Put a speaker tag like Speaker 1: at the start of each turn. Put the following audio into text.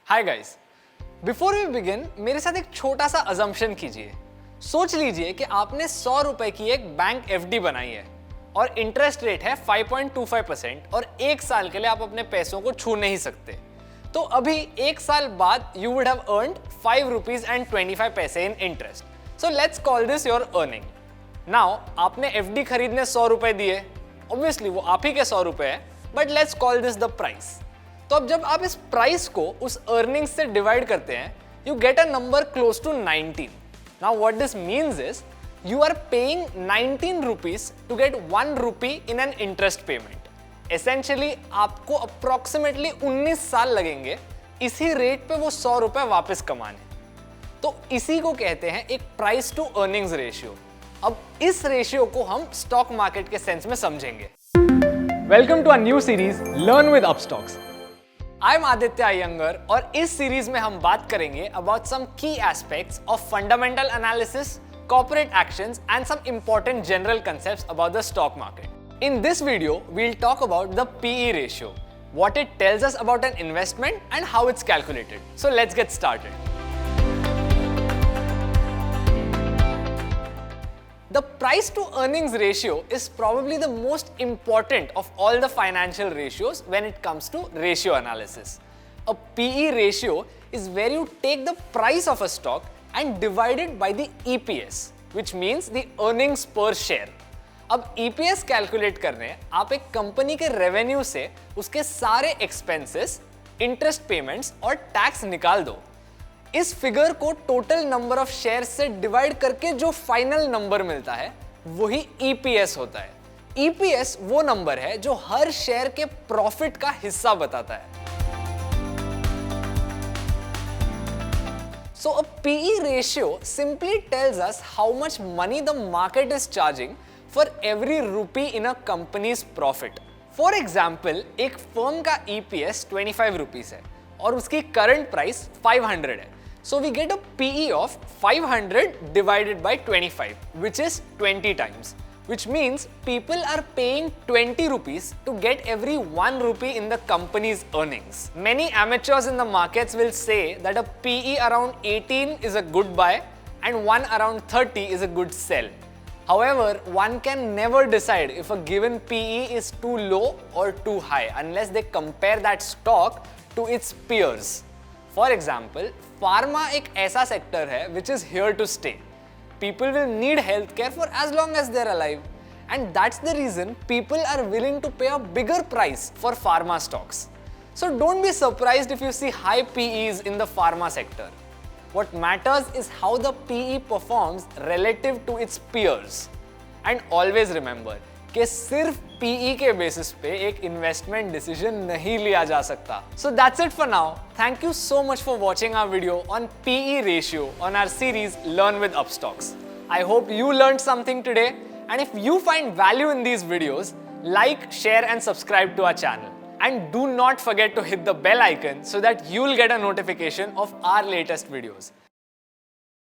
Speaker 1: Hi guys, before we begin मेरे साथ एक छोटा सा अजम्पशन कीजिए। सोच लीजिए कि आपने 100 रुपए की एक बैंक एफडी बनाई है और इंटरेस्ट रेट है 5.25% और एक साल के लिए आप अपने पैसों को छू नहीं सकते। तो अभी एक साल बाद you would have earned 5 rupees and 25 पैसे इन interest. So let's call this your earning. Now आपने एफडी खरीदने 100 रुपए दिए, ऑब्वियसली वो आप ही के 100 रुपए है, but let's call this the price. तो अब जब आप इस प्राइस को उस अर्निंग्स से डिवाइड करते हैं, you get a number close to 19। Now what this means is you are paying 19 rupees to get 1 rupee in an interest payment. Essentially आपको approximately 19 साल लगेंगे इसी रेट पे वो 100 रुपए वापस कमाने। तो इसी को कहते हैं एक प्राइस टू अर्निंग्स रेशियो। अब इस रेशियो को हम स्टॉक मार्केट के सेंस में समझेंगे। Welcome to a new series learn with Upstox. I am Aditya Iyengar और इस सीरीज में हम बात करेंगे अबाउट सम की aspects of fundamental analysis, corporate actions and some important general concepts about the stock market. In this video, we'll talk about the PE ratio, what it tells us about an investment and how it's calculated. So let's get started. The price to earnings ratio is probably the most important of all the financial ratios when it comes to ratio analysis. A PE ratio is where you take the price of a stock and divided by the EPS, which means the earnings per share. अब EPS calculate करने आप एक company के revenue से उसके सारे expenses, interest payments और tax निकाल दो। इस फिगर को टोटल नंबर ऑफ शेयर्स से डिवाइड करके जो फाइनल नंबर मिलता है वही EPS होता है। EPS वो नंबर है जो हर शेयर के प्रॉफिट का हिस्सा बताता है। So a PE ratio simply tells us how much money the market is charging for every rupee in a company's profit. For example, एक firm का EPS 25 rupees है और उसकी current price 500 है. So we get a PE of 500 divided by 25, which is 20 times. Which means people are paying 20 rupees to get every 1 rupee in the company's earnings. Many amateurs in the markets will say that a PE around 18 is a good buy and one around 30 is a good sell. However, one can never decide if a given PE is too low or too high unless they compare that stock to its peers. For example, pharma एक ऐसा sector है which is here to stay. People will need healthcare for as long as they're alive, and that's the reason people are willing to pay a bigger price for pharma stocks. So don't be surprised if you see high PEs in the pharma sector. What matters is how the PE performs relative to its peers. And always remember कि सिर्फ PE के basis पे एक investment decision नहीं लिया जा सकता। So that's it for now. Thank you so much for watching our video on PE ratio on our series Learn with Upstocks. I hope you learned something today, and if you find value in these videos, like, share and subscribe to our channel. And do not forget to hit the bell icon so that you'll get a notification of our latest videos.